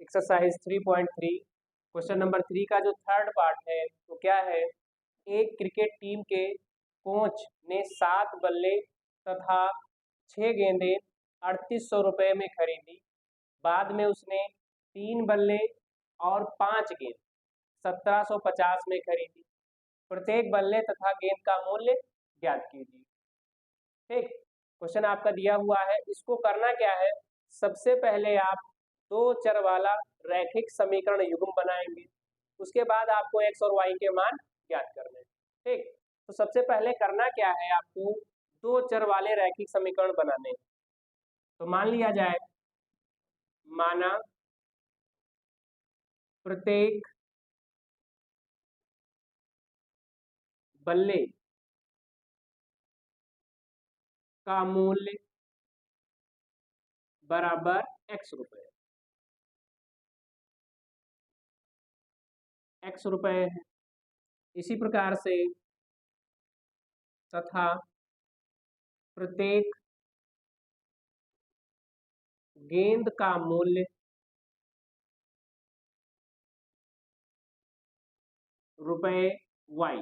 Exercise 3.3 question number 3 का जो third part है वो क्या है। एक क्रिकेट टीम के कोच ने 7 बल्ले तथा 6 गेंदें 3800 रुपये में खरीदी। बाद में उसने 3 बल्ले और 5 गेंद 1750 में खरीदी। प्रत्येक बल्ले तथा गेंद का मूल्य ज्ञात कीजिए। ठीक, क्वेश्चन आपका दिया हुआ है। इसको करना क्या है, सबसे पहले आप दो चर वाला रैखिक समीकरण युग्म बनाएंगे। उसके बाद आपको एक्स और वाई के मान ज्ञात करने हैं। ठीक, तो सबसे पहले करना क्या है, आपको दो चर वाले रैखिक समीकरण बनाने हैं। तो मान लिया जाए, माना प्रत्येक बल्ले का मूल्य बराबर x रुपए, x रुपए है। इसी प्रकार से तथा प्रत्येक गेंद का मूल्य रुपए y।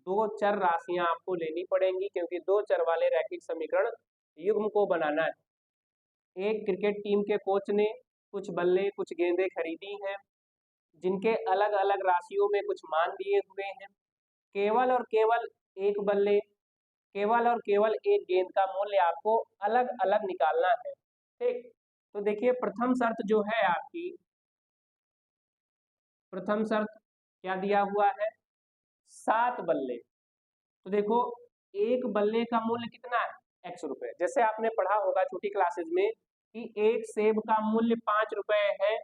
दो चर राशियां आपको लेनी पड़ेंगी क्योंकि दो चर वाले रैखिक समीकरण युग्म को बनाना है। एक क्रिकेट टीम के कोच ने कुछ बल्ले कुछ गेंदें खरीदी हैं जिनके अलग अलग राशियों में कुछ मान दिए हुए हैं। केवल और केवल एक बल्ले, केवल और केवल एक गेंद का मूल्य आपको अलग अलग निकालना है। ठीक, तो देखिए प्रथम शर्त जो है आपकी, प्रथम शर्त क्या दिया हुआ है, 7 बल्ले। तो देखो एक बल्ले का मूल्य कितना है, x रुपए। जैसे आपने पढ़ा होगा छोटी क्लासेस में कि एक सेब का मूल्य 5 रुपए है,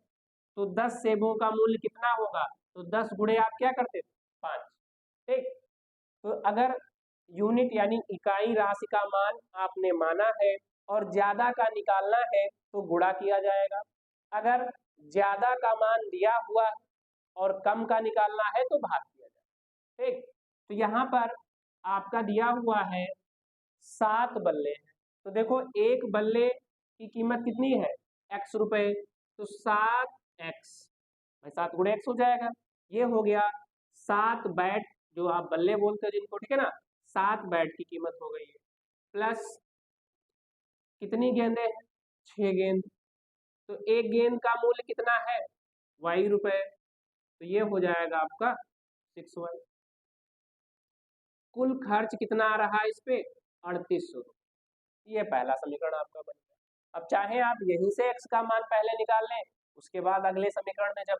तो 10 सेबों का मूल्य कितना होगा, तो 10 गुणे आप क्या करते थे, 5। ठीक, तो अगर यूनिट यानी इकाई राशि का मान आपने माना है और ज्यादा का निकालना है तो गुणा किया जाएगा। अगर ज्यादा का मान दिया हुआ है और कम का निकालना है तो भाग किया जाएगा। ठीक, तो यहाँ पर आपका दिया हुआ है 7 बल्ले हैं। तो देखो एक बल्ले की कीमत कितनी है, x रुपए, तो 7x, भाई 7 गुणे x हो जाएगा। ये हो गया 7 बैट, जो आप बल्ले बोलते हैं जिनको, ठीक है ना, 7 बैट की कीमत हो गई है। प्लस कितनी गेंदें हैं, 6 गेंद, तो एक गेंद का मूल्य कितना है, y रुपए, तो ये हो जाएगा आपका 6y। कुल खर्च कितना आ रहा है इस पे, 3800। ये पहला समीकरण आपका बन गया। अब चाहे आप यहीं से x का मान पहले निकाल लें, उसके बाद अगले समीकरण में जब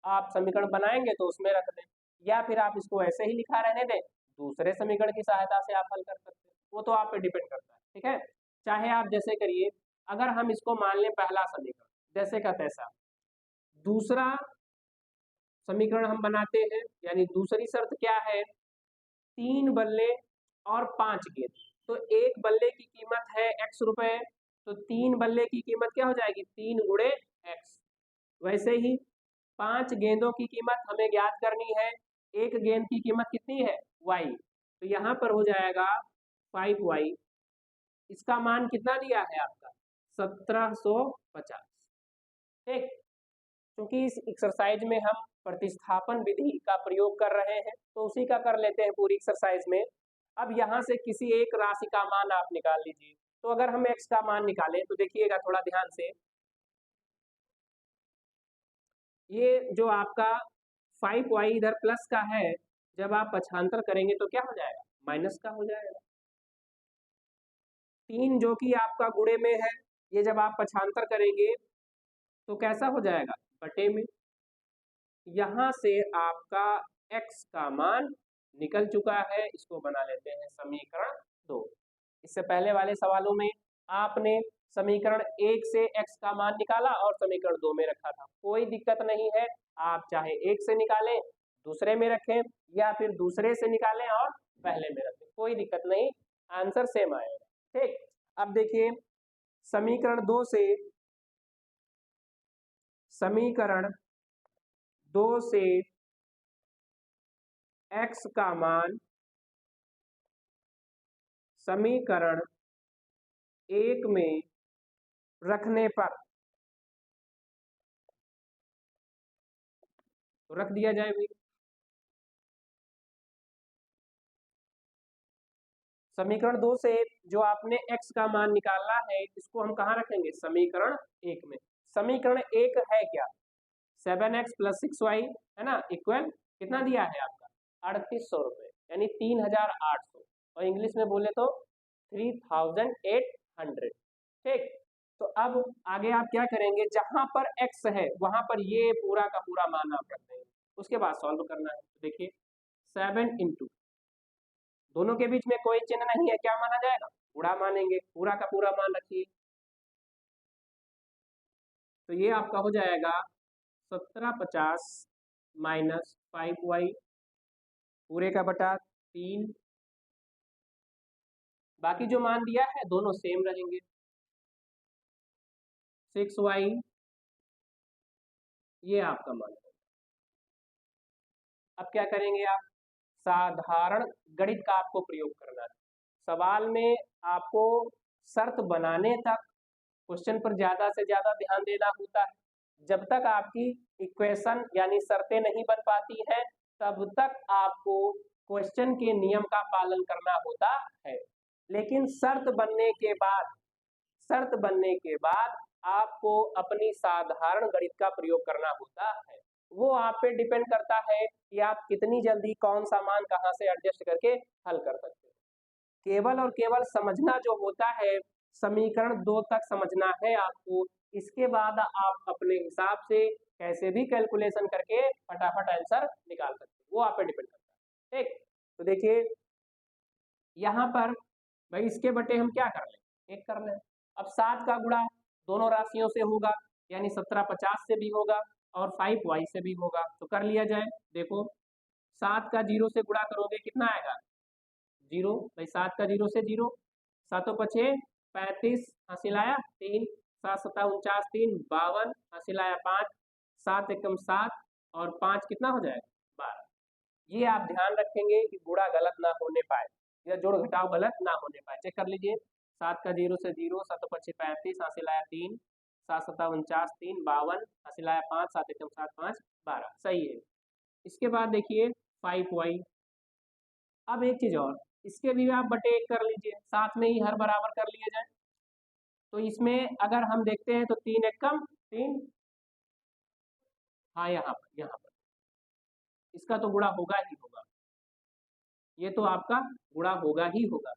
आप समीकरण बनाएंगे तो उसमें रख दें, या फिर आप इसको ऐसे ही लिखा रहने दें, दूसरे समीकरण की सहायता से आप हल कर सकते हैं। वो तो आप पे डिपेंड करता है। ठीक है, चाहे आप जैसे करिए, अगर हम इसको मान लें पहला समीकरण जैसे का तैसा, दूसरा समीकरण हम बनाते हैं, यानी दूसरी शर्त क्या है, 3 बल्ले और 5 गेंद। तो एक बल्ले की कीमत है x रुपए, तो 3 बल्ले की कीमत क्या हो जाएगी, 3 गुणे x। वैसे ही 5 गेंदों की कीमत हमें ज्ञात करनी है, एक गेंद की कीमत कितनी है, y, तो यहाँ पर हो जाएगा 5y। इसका मान कितना दिया है आपका, 1750। ठीक, क्योंकि इस एक्सरसाइज में हम प्रतिस्थापन विधि का प्रयोग कर रहे हैं तो उसी का कर लेते हैं पूरी एक्सरसाइज में। अब यहाँ से किसी एक राशि का मान आप निकाल लीजिए। तो अगर हम x का मान निकालें तो देखिएगा थोड़ा ध्यान से, ये जो आपका 5y इधर प्लस का है, जब आप पक्षांतर करेंगे तो क्या हो जाएगा, माइनस का हो जाएगा। 3 जो कि आपका गुणे में है, ये जब आप पक्षांतर करेंगे तो कैसा हो जाएगा, बटे में। यहाँ से आपका x का मान निकल चुका है। इसको बना लेते हैं समीकरण 2। इससे पहले वाले सवालों में आपने समीकरण 1 से x का मान निकाला और समीकरण 2 में रखा था, कोई दिक्कत नहीं है। आप चाहे 1 से निकालें दूसरे में रखें, या फिर दूसरे से निकालें और पहले में रखें, कोई दिक्कत नहीं, आंसर सेम आएगा। ठीक, अब देखिए समीकरण 2 से, समीकरण 2 से x का मान समीकरण 1 में रखने पर तो रख दिया जाए भाई। समीकरण 2 से जो आपने x का मान निकाला है इसको हम कहाँ रखेंगे, समीकरण 1 में। समीकरण 1 है क्या, 7x + 6y है ना, इक्वल कितना दिया है आपका 3800 रुपये, यानी 3800, और इंग्लिश में बोले तो 3800। ठीक, तो अब आगे आप क्या करेंगे, जहां पर x है वहां पर ये पूरा का पूरा मान आप रख देंगे, उसके बाद सॉल्व करना है। तो देखिए 7 इंटू, दोनों के बीच में कोई चिन्ह नहीं है, क्या माना जाएगा, गुणा मानेंगे, पूरा का पूरा मान रखिए। तो ये आपका हो जाएगा 1750 माइनस 5y पूरे का बटा 3, बाकी जो मान दिया है दोनों सेम रहेंगे, 6y ये आपका मान है। अब क्या करेंगे आप, साधारण गणित का आपको प्रयोग करना है। सवाल में आपको शर्त बनाने तक क्वेश्चन पर ज्यादा से ज्यादा ध्यान देना होता है। जब तक आपकी इक्वेशन यानी शर्तें नहीं बन पाती हैं तब तक आपको क्वेश्चन के नियम का पालन करना होता है। लेकिन शर्त बनने के बाद आपको अपनी साधारण गणित का प्रयोग करना होता है। वो आप पे डिपेंड करता है कि आप कितनी जल्दी कौन सा मान कहां से एडजस्ट करके हल कर सकते हो। केवल और केवल समझना जो होता है, समीकरण 2 तक समझना है आपको, इसके बाद आप अपने हिसाब से कैसे भी कैलकुलेशन करके फटाफट आंसर निकाल सकते हो, वो आप पे डिपेंड करता है। ठीक, तो देखिए यहाँ पर भाई इसके बटे हम क्या कर लें, 1 कर लें। अब 7 का गुणा दोनों राशियों से होगा, यानी 1750 से भी होगा और 5y से भी होगा, तो कर लिया जाए। देखो 7 का 0 से गुणा करोगे कितना आएगा, 0 भाई, 7 का 0 से 0, 7 पछे 35, हासिल आया 3, 7 सता 49, 3 52, हासिल आया 5, 7 एकम 7 और 5 कितना हो जाएगा 12। ये आप ध्यान रखेंगे कि गुणा गलत ना होने पाए या जोड़ घटाव गलत ना होने पाए। चेक कर लीजिए, 7 का 0 से 0, 7 पछे 35, हासिल आया 3, 7 सता 49, 3 52, हासिल आया 5, 7 एकम 7, 5 12, सही है। इसके बाद देखिए 5y। अब एक चीज और, इसके भी आप बटे 1 कर लीजिए, साथ में ही हर बराबर कर लिया जाए। तो इसमें अगर हम देखते हैं तो 3 एकम 3, हाँ यहाँ पर इसका तो गुणा होगा ही होगा, ये तो आपका गुणा होगा ही होगा।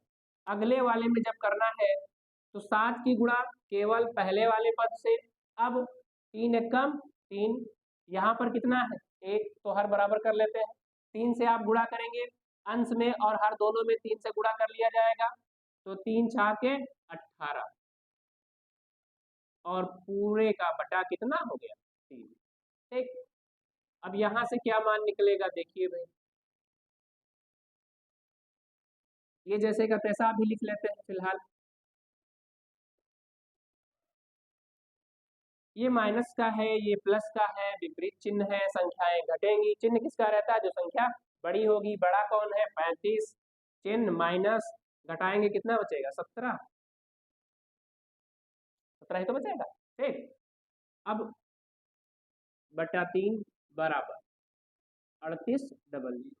अगले वाले में जब करना है तो 7 की गुणा केवल पहले वाले पद से। अब 3 एकम 3, यहाँ पर कितना है 1, तो हर बराबर कर लेते हैं। 3 से आप गुणा करेंगे अंश में और हर दोनों में 3 से गुणा कर लिया जाएगा, तो 3 छाके 18 और पूरे का बटा कितना हो गया 3। ठीक, अब यहाँ से क्या मान निकलेगा देखिए भाई, ये जैसे का तैसा भी लिख लेते हैं फिलहाल। ये माइनस का है, ये प्लस का है, विपरीत चिन्ह है, संख्याएं घटेंगी। चिन्ह किसका रहता है, जो संख्या बड़ी होगी। बड़ा कौन है 35, चिन्ह माइनस, घटाएंगे कितना बचेगा 17, 17 ही तो बचेगा। ठीक, अब बटा 3 बराबर 3800,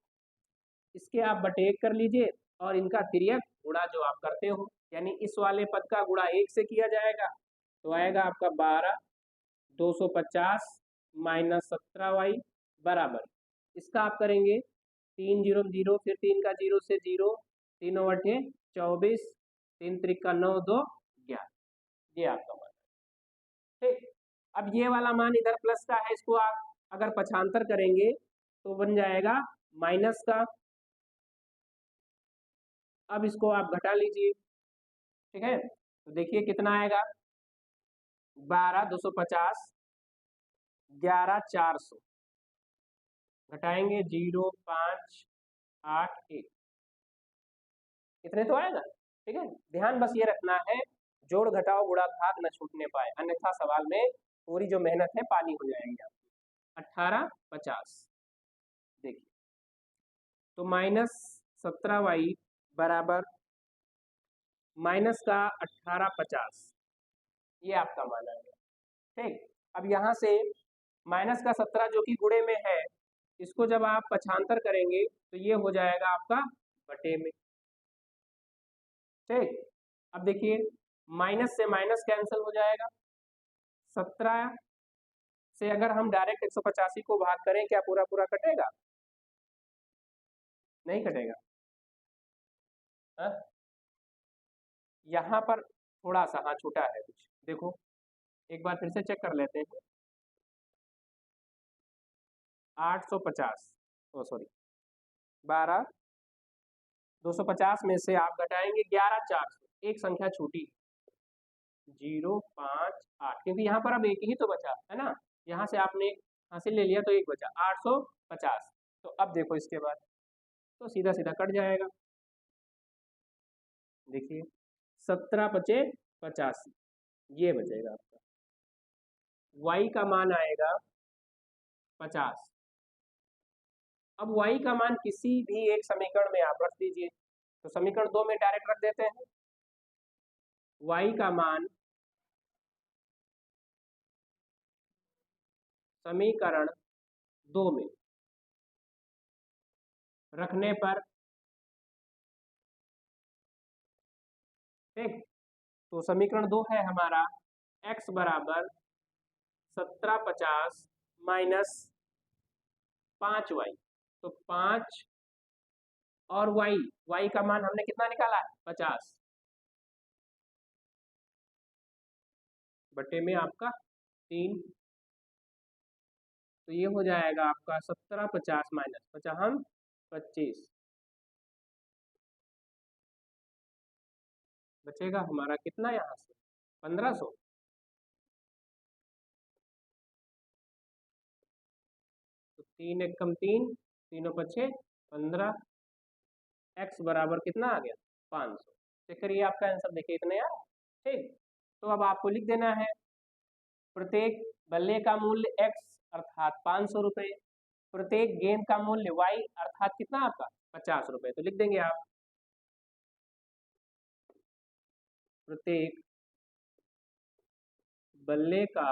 इसके आप बटे 1 कर लीजिए और इनका तिर्यक गुणा जो आप करते हो, यानी इस वाले पद का गुणा 1 से किया जाएगा तो आएगा आपका 12, 250 माइनस 17y बराबर, इसका आप करेंगे 3 0 0, फिर 3 का 0 से 0, 3 अठे 24, 3 त्रिका 9 2 11, ये आपका मान है। ठीक, अब ये वाला मान इधर प्लस का है, इसको आप अगर पक्षांतर करेंगे तो बन जाएगा माइनस का। अब इसको आप घटा लीजिए, ठीक है, तो देखिए कितना आएगा 12 250, 11 400, घटाएंगे 0 5 8 1, इतने तो आएगा। ठीक है, ध्यान बस ये रखना है जोड़ घटाओ गुणा भाग न छूटने पाए, अन्यथा सवाल में पूरी जो मेहनत है पानी हो जाएंगे आपकी। 1850 देखिए, तो माइनस 17y बराबर माइनस का 1850, ये आपका मान आ गया। ठीक, अब यहाँ से माइनस का 17 जो कि गुणे में है इसको जब आप पक्षांतर करेंगे तो ये हो जाएगा आपका बटे में। ठीक, अब देखिए माइनस से माइनस कैंसिल हो जाएगा। 17 से अगर हम डायरेक्ट 185 को भाग करें, क्या पूरा पूरा कटेगा? नहीं कटेगा। यहाँ पर थोड़ा सा हाँ छूटा है कुछ, देखो एक बार फिर से चेक कर लेते हैं। 850 ओ सॉरी 12 250 में से आप घटाएंगे 11,400, एक संख्या छूटी 058, क्योंकि यहाँ पर अब एक ही तो बचा है ना, यहाँ से आपने हासिल ले लिया तो एक बचा 850। तो अब देखो इसके बाद तो सीधा सीधा कट जाएगा। देखिए 17 बचे 85, ये बचेगा आपका। y का मान आएगा 50। अब y का मान किसी भी एक समीकरण में आप रख दीजिए, तो समीकरण 2 में डायरेक्ट रख देते हैं। y का मान समीकरण 2 में रखने पर, ठीक, तो समीकरण 2 है हमारा x बराबर 1750 माइनस 5y, तो 5 और y का मान हमने कितना निकाला है 50 बटे में आपका 3, तो ये हो जाएगा आपका 1750 माइनस 50 25, बचेगा हमारा कितना यहाँ से 1500। तो 3 एक कम 3, तीनों पछे 15, x बराबर कितना आ गया 500। चेक करिए आपका आंसर, देखिए इतने यार। ठीक, तो अब आपको लिख देना है प्रत्येक बल्ले का मूल्य x अर्थात 500 रुपये, प्रत्येक गेंद का मूल्य y अर्थात कितना आपका 50 रुपये। तो लिख देंगे आप प्रत्येक बल्ले का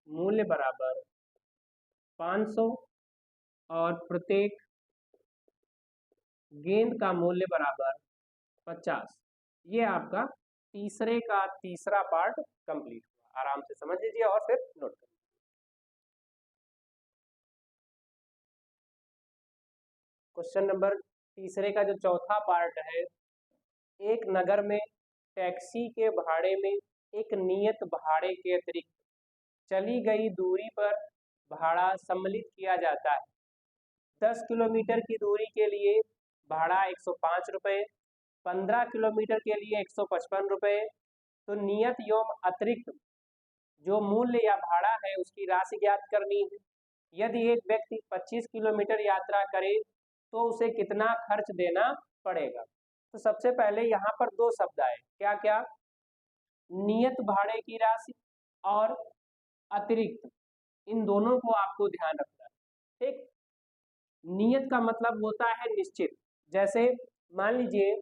मूल्य बराबर 500 और प्रत्येक गेंद का मूल्य बराबर 50। ये आपका तीसरे का तीसरा पार्ट कंप्लीट हुआ। आराम से समझ लीजिए और फिर नोट करिए। क्वेश्चन नंबर तीसरे का जो चौथा पार्ट है, एक नगर में टैक्सी के भाड़े में एक नियत भाड़े के अतिरिक्त चली गई दूरी पर भाड़ा सम्मिलित किया जाता है। 10 किलोमीटर की दूरी के लिए भाड़ा 105 रुपये, 15 किलोमीटर के लिए 155 रुपये। तो नियत एवं अतिरिक्त जो मूल्य या भाड़ा है उसकी राशि ज्ञात करनी है। यदि एक व्यक्ति 25 किलोमीटर यात्रा करे तो उसे कितना खर्च देना पड़ेगा? तो सबसे पहले यहाँ पर दो शब्द आए, क्या क्या? नियत भाड़े की राशि और अतिरिक्त, इन दोनों को आपको ध्यान रखना है। ठीक, नियत का मतलब होता है निश्चित। जैसे मान लीजिए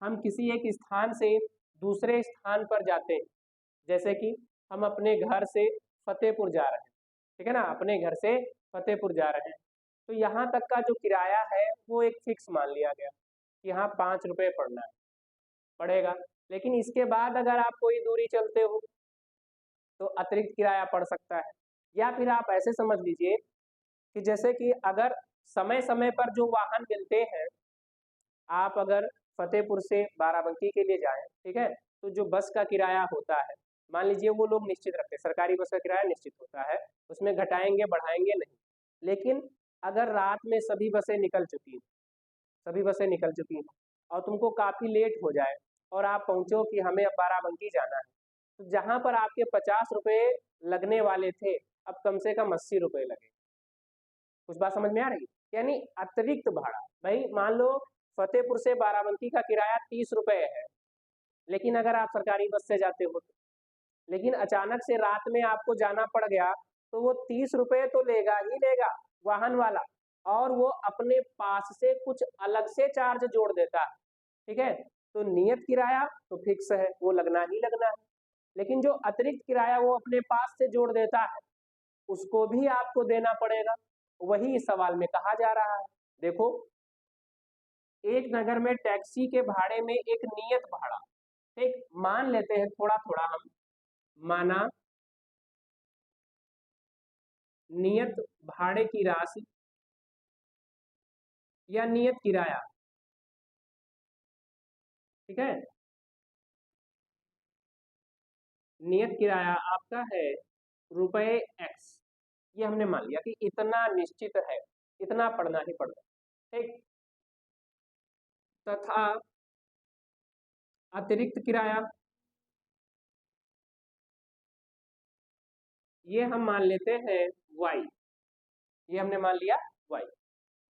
हम किसी एक स्थान से दूसरे स्थान पर जाते हैं, जैसे कि हम अपने घर से फतेहपुर जा रहे हैं, ठीक है ना, अपने घर से फतेहपुर जा रहे हैं, तो यहाँ तक का जो किराया है वो एक फिक्स मान लिया गया कि यहाँ 5 रुपये पड़ेगा। लेकिन इसके बाद अगर आप कोई दूरी चलते हो तो अतिरिक्त किराया पड़ सकता है। या फिर आप ऐसे समझ लीजिए कि जैसे कि अगर समय समय पर जो वाहन मिलते हैं, आप अगर फतेहपुर से बाराबंकी के लिए जाएं, ठीक है, तो जो बस का किराया होता है, मान लीजिए वो लोग निश्चित रखते हैं, सरकारी बस का किराया निश्चित होता है, उसमें घटाएंगे बढ़ाएंगे नहीं। लेकिन अगर रात में सभी बसें निकल चुकी हैं और तुमको काफ़ी लेट हो जाए और आप पहुँचो कि हमें अब बाराबंकी जाना है, तो जहाँ पर आपके 50 रुपये लगने वाले थे अब कम से कम 80 रुपये लगे। कुछ बात समझ में आ रही? यानी अतिरिक्त भाड़ा। भाई मान लो फतेहपुर से बाराबंकी का किराया 30 रुपये है, लेकिन अगर आप सरकारी बस से जाते हो, लेकिन अचानक से रात में आपको जाना पड़ गया, तो वो 30 रुपये तो लेगा ही लेगा वाहन वाला, और वो अपने पास से कुछ अलग से चार्ज जोड़ देता है। ठीक है, तो नियत किराया तो फिक्स है, वो लगना ही लगना है, लेकिन जो अतिरिक्त किराया वो अपने पास से जोड़ देता है उसको भी आपको देना पड़ेगा। वही इस सवाल में कहा जा रहा है। देखो, एक नगर में टैक्सी के भाड़े में एक नियत भाड़ा, ठीक, मान लेते हैं थोड़ा थोड़ा हम, माना नियत भाड़े की राशि या नियत किराया, ठीक है, नियत किराया आपका है रुपए x, ये हमने मान लिया कि इतना निश्चित है, इतना पढ़ना ही पड़ना, ठीक। तथा अतिरिक्त किराया, ये हम मान लेते हैं y, ये हमने मान लिया y,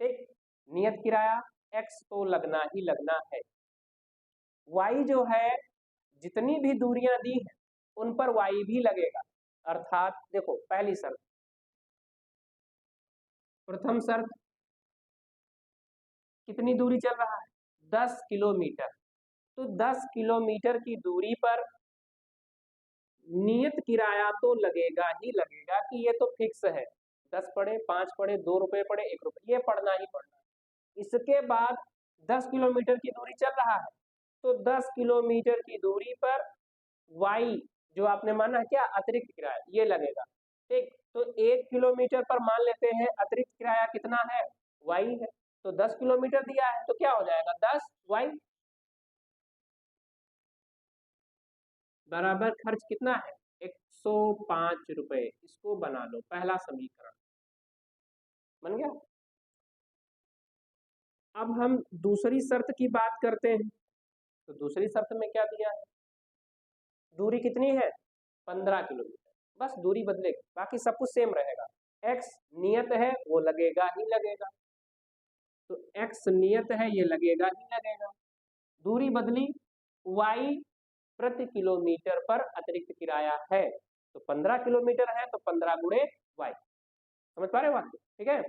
ठीक। नियत किराया x तो लगना ही लगना है, y जो है जितनी भी दूरियां दी हैं उन पर y भी लगेगा। अर्थात देखो, पहली शर्त, प्रथम शर्त, कितनी दूरी चल रहा है, 10 किलोमीटर, तो 10 किलोमीटर की दूरी पर नियत किराया तो लगेगा ही लगेगा कि ये तो फिक्स है, 10 पड़े, 5 पड़े, 2 रुपए पड़े, 1 रुपए, ये पढ़ना ही पड़ना। इसके बाद 10 किलोमीटर की दूरी चल रहा है, तो 10 किलोमीटर की दूरी पर y जो आपने माना है क्या, अतिरिक्त किराया, ये लगेगा, ठीक। तो 1 किलोमीटर पर मान लेते हैं अतिरिक्त किराया कितना है, y है, तो 10 किलोमीटर दिया है तो क्या हो जाएगा, 10y बराबर खर्च कितना है, 105 रुपए। इसको बना लो, पहला समीकरण बन गया। अब हम दूसरी शर्त की बात करते हैं, तो दूसरी शर्त में क्या दिया है, दूरी कितनी है, 15 किलोमीटर, बस दूरी बदलेगी, बाकी सब कुछ सेम रहेगा, x नियत है वो लगेगा ही लगेगा, तो x नियत है ये लगेगा ही लगेगा, दूरी बदली, y प्रति किलोमीटर पर अतिरिक्त किराया है, तो 15 किलोमीटर है तो 15 गुणे y, समझ पा रहे हो बात, ठीक है।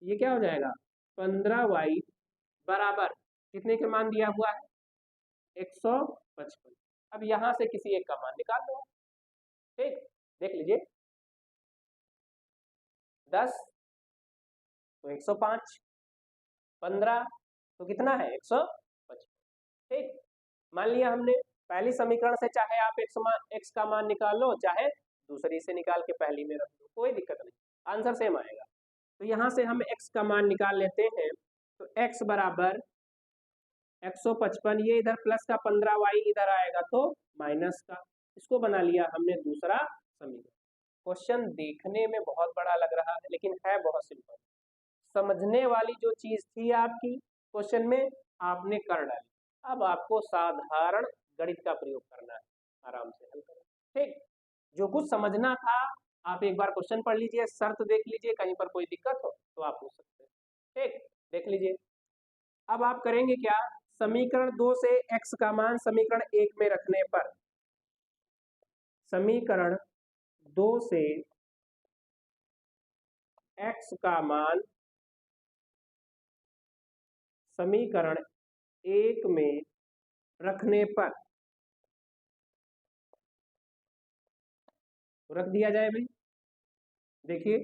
ये क्या हो जाएगा, 15y बराबर कितने के मान दिया हुआ है, 155। अब यहां से किसी एक का मान निकाल दो, ठीक, देख लीजिए, 10 तो 105, 15 तो कितना है, 155, ठीक। मान लिया हमने, पहली समीकरण से चाहे आप x का मान निकाल लो, चाहे दूसरी से निकाल के पहली में रख लो, कोई दिक्कत नहीं, आंसर सेम आएगा। तो यहां से हम x का मान निकाल लेते हैं, तो x बराबर 155, ये इधर प्लस का 15y इधर आएगा तो माइनस का, इसको बना लिया हमने दूसरा समीकरण। क्वेश्चन देखने में बहुत बड़ा लग रहा है लेकिन है बहुत सिंपल, समझने वाली जो चीज थी आपकी क्वेश्चन में आपने कर डाली, अब आपको साधारण गणित का प्रयोग करना है, आराम से हल करें, ठीक। जो कुछ समझना था आप एक बार क्वेश्चन पढ़ लीजिए, शर्त देख लीजिए, कहीं पर कोई दिक्कत हो तो आप पूछ सकते हैं, ठीक, देख लीजिए। अब आप करेंगे क्या, समीकरण 2 से x का मान समीकरण 1 में रखने पर, समीकरण 2 से x का मान समीकरण 1 में रखने पर, रख दिया जाए भाई। देखिए,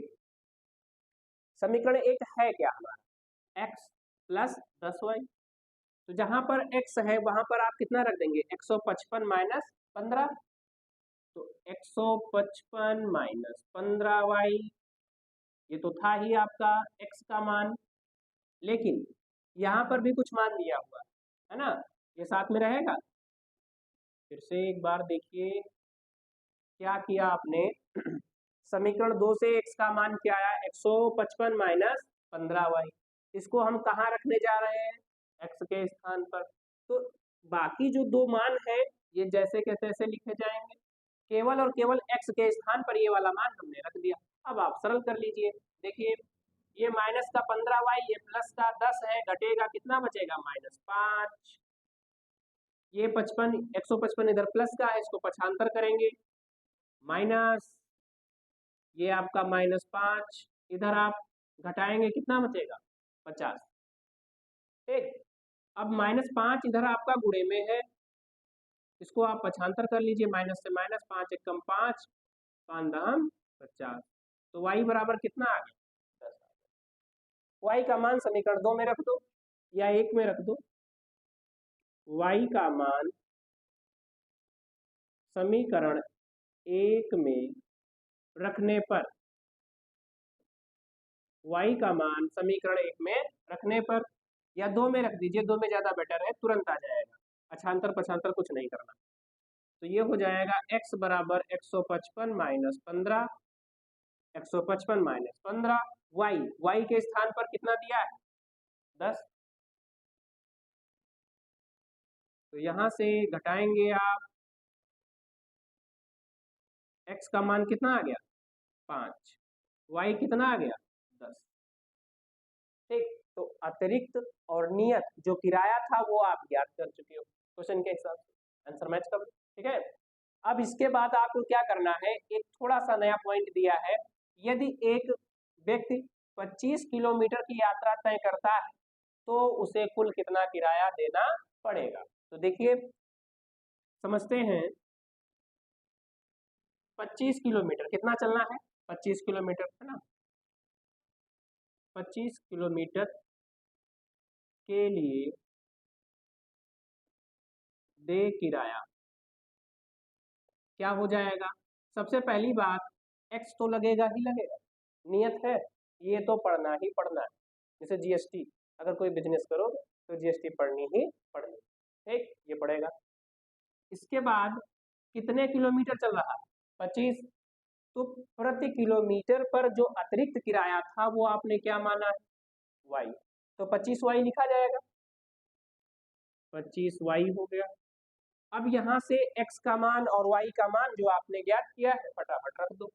समीकरण 1 है क्या हमारा, x प्लस 10y, तो जहां पर x है वहां पर आप कितना रख देंगे, 155 माइनस 15, तो 155 माइनस 15y, ये तो था ही आपका x का मान, लेकिन यहाँ पर भी कुछ मान दिया हुआ है ना, ये साथ में रहेगा। फिर से एक बार देखिए, क्या किया आपने, समीकरण 2 से x का मान क्या आया, 155 माइनस 15y, इसको हम कहाँ रखने जा रहे हैं, x के स्थान पर, तो बाकी जो दो मान है ये जैसे के तैसे लिखे जाएंगे, केवल और केवल x के स्थान पर ये वाला मान हमने रख दिया। अब आप सरल कर लीजिए, देखिए ये माइनस का 15y, ये प्लस का 10 है, घटेगा कितना बचेगा, -5, ये 55, 155 इधर प्लस का है, इसको पक्षांतर करेंगे, माइनस, ये आपका -5, इधर आप घटाएंगे कितना बचेगा, 50, ठीक। अब -5 इधर आपका गुणे में है, इसको आप पक्षांतर कर लीजिए, माइनस से माइनस, 5 एकम 5, 5 दाम 50, तो y बराबर कितना आ गया, 10। y का मान समीकरण 2 में रख दो या 1 में रख दो। y का मान समीकरण 1 में रखने पर, y का मान समीकरण 1 में रखने पर, या 2 में रख दीजिए, 2 में ज़्यादा बेटर है, तुरंत आ जाएगा, अछांतर पछांतर कुछ नहीं करना। तो ये हो जाएगा x बराबर 155 माइनस 15, 155 माइनस 15, y के स्थान पर कितना दिया है 10। तो यहाँ से घटाएंगे आप, x का मान कितना आ गया 5, y कितना आ गया 10। ठीक, तो अतिरिक्त और नियत जो किराया था वो आप ज्ञात कर चुके हो क्वेश्चन के हिसाब से, आंसर मैच कर। ठीक है, अब इसके बाद आपको क्या करना है, एक थोड़ा सा नया पॉइंट दिया है, यदि एक व्यक्ति 25 किलोमीटर की यात्रा तय करता है तो उसे कुल कितना किराया देना पड़ेगा। तो देखिए समझते हैं, 25 किलोमीटर कितना चलना है, 25 किलोमीटर है ना, 25 किलोमीटर के लिए दे किराया, क्या हो जाएगा। सबसे पहली बात, x तो लगेगा ही लगेगा, नियत है, ये तो पढ़ना ही पढ़ना है। जैसे जीएसटी, अगर कोई बिजनेस करो तो जीएसटी पढ़नी ही पढ़नी, ठीक, ये पड़ेगा। इसके बाद कितने किलोमीटर चल रहा है 25, तो प्रति किलोमीटर पर जो अतिरिक्त किराया था वो आपने क्या माना है y, तो 25y लिखा जाएगा, 25y हो गया। अब यहाँ से x का मान और y का मान जो आपने ज्ञात किया है फटाफट रख दो,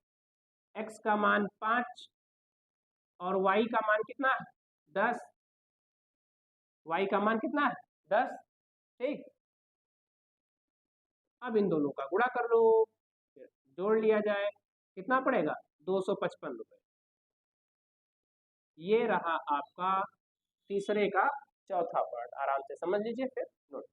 x का मान 5 और y का मान कितना है 10, y का मान कितना है 10, ठीक। अब इन दोनों का गुणा कर लो, जोड़ लिया जाए, कितना पड़ेगा 255 रुपए। ये रहा आपका तीसरे का चौथा पार्ट, आराम से समझ लीजिए, फिर नोट